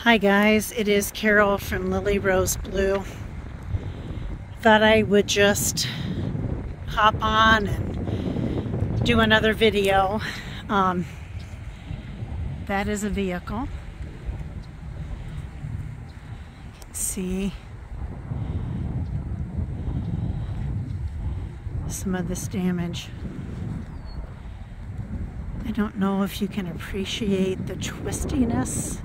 Hi guys, it is Carol from Lily Rose Blue. Thought I would just hop on and do another video. That is a vehicle. You can see some of this damage. I don't know if you can appreciate the twistiness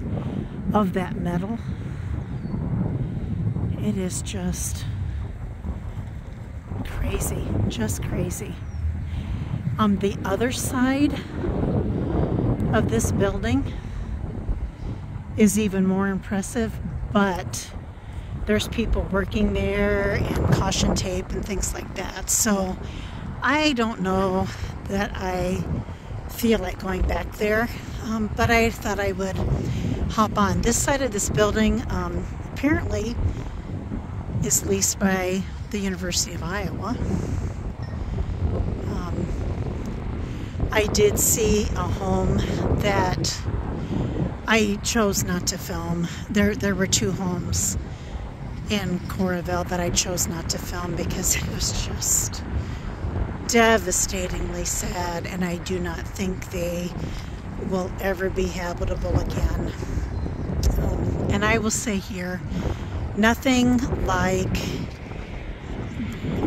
of that metal. It is just crazy, just crazy. On the other side of this building is even more impressive, but there's people working there and caution tape and things like that. So I don't know that I feel like going back there, but I thought I would hop on. This side of this building apparently is leased by the University of Iowa. I did see a home that I chose not to film. There were two homes in Coralville that I chose not to film because it was just devastatingly sad, and I do not think they will ever be habitable again. And I will say here, nothing like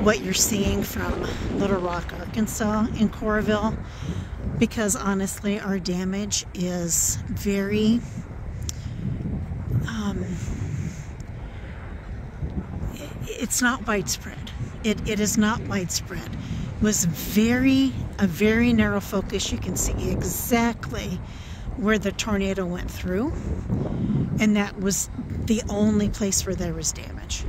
what you're seeing from Little Rock, Arkansas in Coralville, because honestly our damage is very it's not widespread. It is not widespread. It was a very narrow focus. You can see exactly where the tornado went through, and that was the only place where there was damage.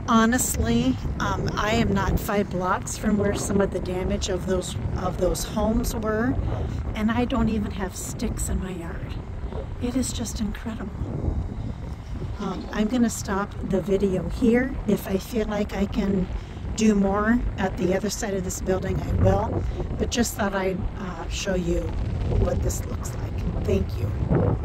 Honestly, I am not 5 blocks from where some of the damage of those homes were, and I don't even have sticks in my yard. It is just incredible. I'm going to stop the video here. If I feel like I can do more at the other side of this building, I will, but just thought I'd show you what this looks like. Thank you.